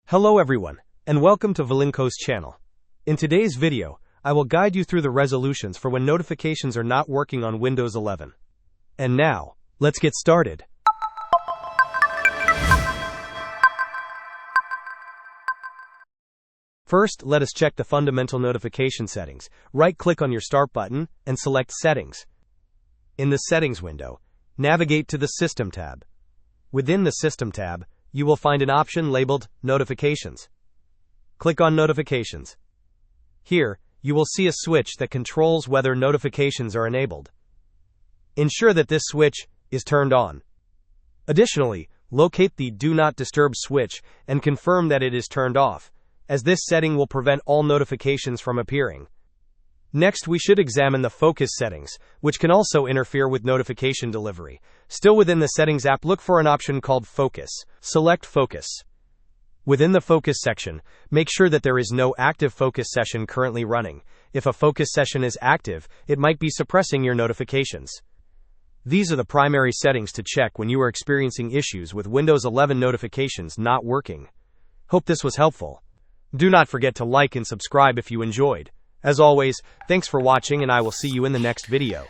Hello everyone, and welcome to Valinko's channel. In today's video, I will guide you through the resolutions for when notifications are not working on Windows 11. And now, let's get started. First, let us check the fundamental notification settings. Right-click on your Start button and select Settings. In the Settings window, navigate to the System tab. Within the System tab, you will find an option labeled Notifications. Click on Notifications. Here, you will see a switch that controls whether notifications are enabled. Ensure that this switch is turned on. Additionally, locate the Do Not Disturb switch and confirm that it is turned off, as this setting will prevent all notifications from appearing. Next, we should examine the focus settings, which can also interfere with notification delivery. Still within the Settings app, look for an option called Focus. Select Focus. Within the Focus section, make sure that there is no active focus session currently running. If a focus session is active, it might be suppressing your notifications. These are the primary settings to check when you are experiencing issues with Windows 11 notifications not working. Hope this was helpful. Do not forget to like and subscribe if you enjoyed. As always, thanks for watching, and I will see you in the next video.